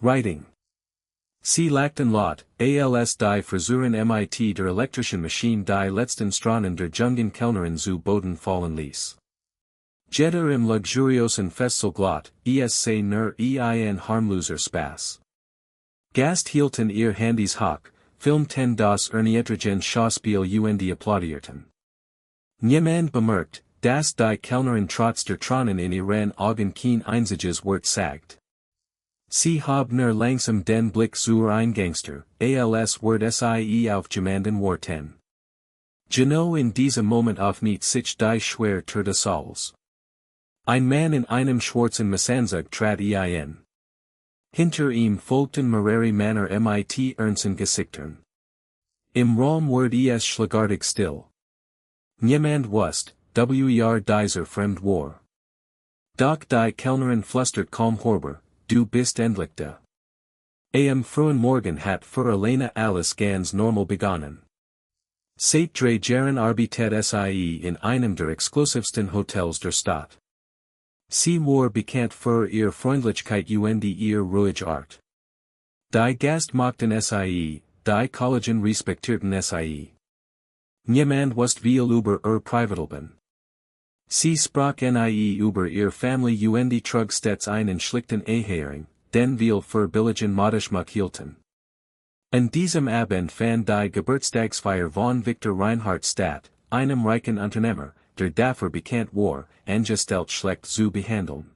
Writing. Sie lachten Lot, als die Frisuren mit der elektrischen Maschine die letzten Strahlen der jungen Kellnerin zu Boden fallen ließ. Jeder im luxuriosen Festel glott, esc nur ein harmloser Spaß. Gast hielten ihr Handys hoch, filmten das ernietrigende Schauspiel und applaudierten. Niemand bemerkt, dass die Kellnerin trotz der Tränen in ihren Augen kein einziges Wort sagt. Sie hab nur langsam den Blick zur Eingangstür, als Wort sie auf jemanden warten. Genau in diesem Moment öffnet sich die schwere Tür des Saals. Ein Mann in einem schwarzen Massanzug trat ein. Hinter ihm folgten mehrere Männer mit ernsten Gesichtern. Im Raum wurde es schlagartig still. Niemand wusste, dieser fremd war. Doch die Kellnerin flüstert kaum hörbar, du bist endlich da. Am frühen Morgen hat für Elena alles ganz normal begonnen. Seit 3 Jahren arbeitet sie in einem der exklusivsten Hotels der Stadt. Sie war bekannt für ihre Freundlichkeit und ihre ruhige Art. Die Gast mochten sie, die Kollegen respektierten sie. Niemand wusste viel über ihr Privatleben. Sie sprach nie über ihre Familie und trug stets einen schlichten Ehering, den wir für billigen Modischmuck hielten. An diesem Abend fand die Geburtstagsfeier von Viktor Reinhardt statt, einem reichen Unternehmer, der dafür bekannt war, angestellt schlecht zu behandeln.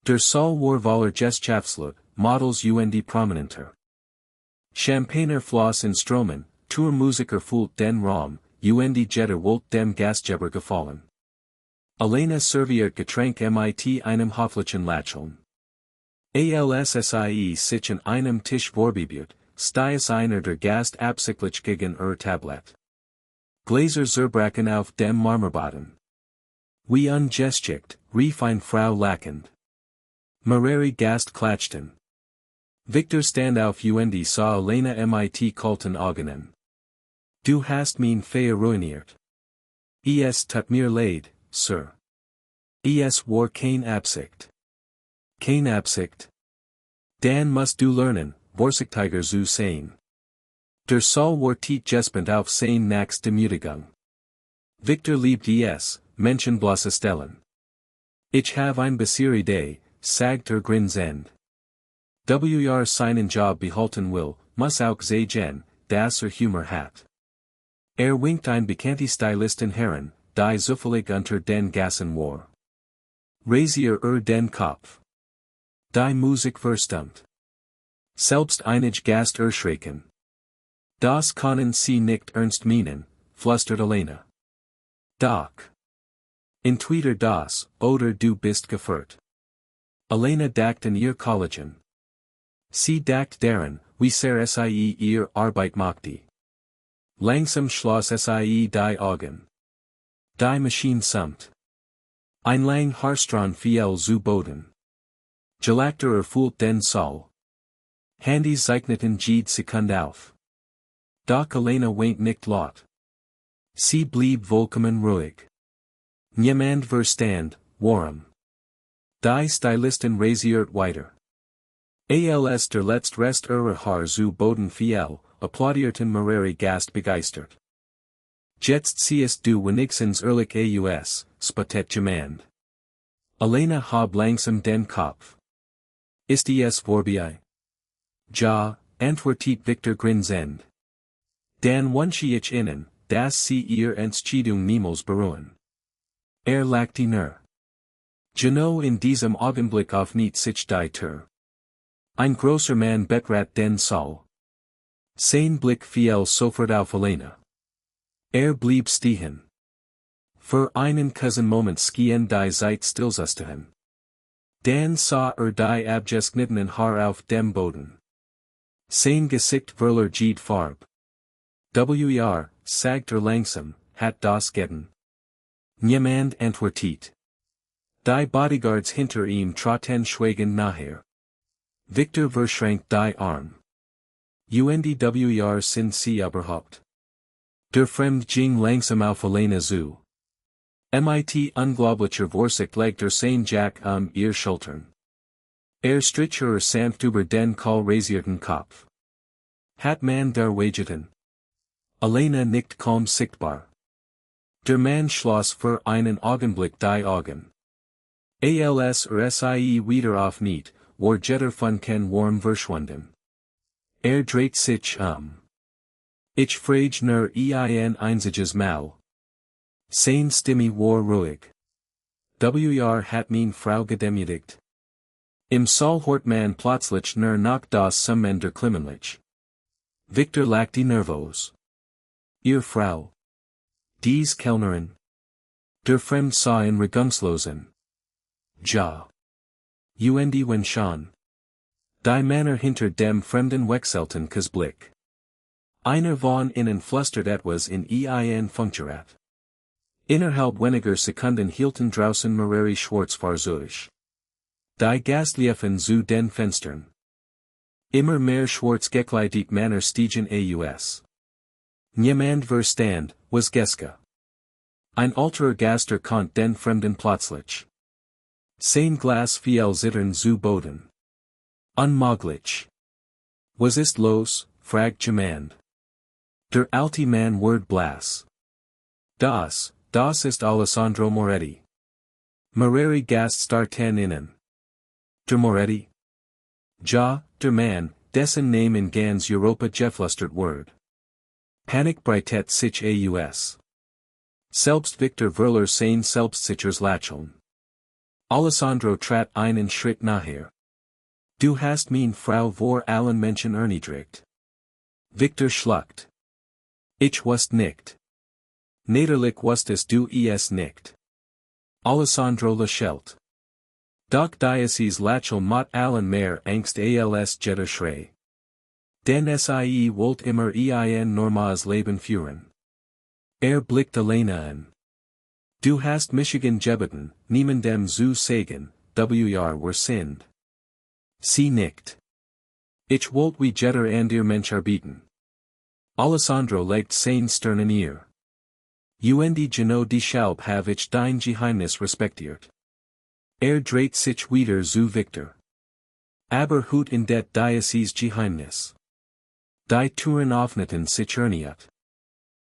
Der Saal war voller Gesellschaftler, Models und Prominenter. Champagner floss in Stromen, Tourmusiker füllt den Raum, und jeder wollte dem Gastgeber gefallen. Elena serviert Getränk mit einem höflichen Lächeln. Als sie sich an einem Tisch vorbeibeugt, stieß einer der Gast absichtlich gegen ihr Tablett. Gläser zerbrachen auf dem Marmorboden. Wie ungeschicht, rief eine Frau lachend. Mehrere Gast klatschten. Viktor stand auf und sah Elena mit kalten Augen. Du hast mein Feier ruiniert. Es tut mir leid, Sir. Es war keine Absicht. Keine Absicht. Dan musst du lernen, vorsichtiger zu sein. Der Saal war tief gespannt auf seine nächste Demütigung. Viktor liebt es, Menschen bloßzustellen. Ich have ein bessere Idee, sagt grinsend. Seinen Job behalten will, muss auch sehen, dass Humor hat. Winkt ein bekannte Stylistin heran, die zufällig unter den Gassen war. Rasier den Kopf. Die Musik verstummt. Selbst einige Gast erschrecken. Das können sie nicht ernst meinen, flüstert Elena. Doch. Entweder das, oder du bist geführt. Elena dacht an ihr Kollegen. Sie dacht daran, wie sehr sie ihr Arbeit mochte. Langsam schloss sie die Augen. Die Maschine summt. Ein lang Haarstrahl fiel zu Boden. Gelacter erfüllt den Saal. Handys zeichneten jede Sekunde auf. Doch Elena weint nicht laut. Sie blieb vollkommen ruhig. Niemand verstand, warum. Die Stylistin rasiert weiter. Als der letzte Rest ihrer Haar zu Boden fiel, applaudierten mehrere Gast begeistert. Jetzt siehst du wenigstens ehrlich aus, spottet jemand. Elena hob langsam den Kopf. Ist es vorbei? Ja, antwortet Viktor grinsend. Dan wünsche ich Ihnen, dass Sie Ihre Entscheidung niemals bereuen. Lachte nur. Genau in diesem Augenblick öffnet sich die Tür. Ein großer Mann betrat den Saal. Sein Blick fiel sofort auf Elena. Blieb stehen. Für einen kurzen Moment schien die Zeit stillzustehen. Dan sah die abgeschnittenen Haar auf dem Boden. Sein Gesicht verlor jede Farbe. Sagt langsam, hat das Gitten. Niemand antwortet. Die Bodyguards hinter ihm traten schweigend nachher. Viktor verschränkte die Arm. Sind sie überhaupt? Der Fremd ging langsam auf Elena zu. Mit unglaublicher Vorsicht legte sein Jack ihr Schultern. Stricher sanft über den kahl rasierten Kopf. Hat man darwegeten. Elena nickt kaum sichtbar. Der Mann schloss für einen Augenblick die Augen. Als sie wieder auf nicht, war jetter von ken warm verschwunden. Dreht sich Ich frage nur ein einziges Mal. Seine Stimme war ruhig. Hat mein Frau gedemütigt. Im Saal hört man plötzlich nur noch das Summen der Klimmenlich. Victor lachte nervös. Ihr Frau. Dies Kellnerin. Der Fremd sah ihn regungslosen. Ja. Wenn schon. Die Männer hinter dem Fremden wechselten kes Blick. Einer von ihnen flüstert etwas in ein Funkgerät. Innerhalb weniger Sekunden hielten draußen mehrere Schwarzfahrzeuge. Die Gastliefen zu den Fenstern. Immer mehr schwarzgekleidete Männer stiegen aus. Niemand verstand, was Gäste. Ein alterer Gaster konnte den Fremden plötzlich. Sein Glas fiel zittern zu Boden. Unmöglich. Was ist los, fragt jemand. Der alte Mann wird blass. Das ist Alessandro Moretti. Mehrere Gast starten innen. Der Moretti? Ja, der Mann, dessen Name in ganz Europa geflüstert wird. Panik breitet sich aus. Selbst Victor Verler sein Selbstsichers Lächeln. Alessandro trat einen Schritt nachher. Du hast mein Frau vor allen Menschen erniedrigt. Victor schluckt. Ich wusste nicht. Natürlich wusstest du es nicht. Alessandro lächelt. Doch dieses Lächeln macht allen mehr Angst als jeder Schrei. Denn sie wollt immer ein normales Leben führen. Blickt Elena an. Du hast Michigan gebeten, niemandem zu sagen, wir sind. Sie nickt. Ich wollt wie jeder andere Mensch arbeiten. Alessandro legt sein Stirn ihr. Genau deshalb have ich dein Geheimnis respektiert. Dreht sich wieder zu Victor. Aber hut in det dieses Geheimnis. Die Türen öffneten sich erneut.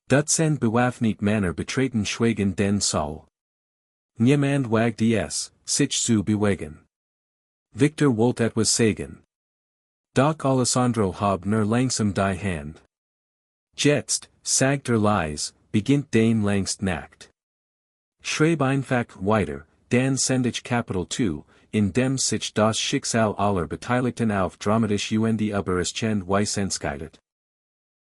Dutzend bewaffnet Männer betreten schweigen den Saal. Niemand wagte es, sich zu bewegen. Victor wollte etwas sagen. Doch Alessandro hob nur langsam die Hand. Jetzt, sagt leise, beginnt den längst Nacht. Schreib einfach weiter, dann send ich Kapitel 2, in dem sich das Schicksal aller Beteiligten auf dramatisch über es Chend Weiss entscheidet.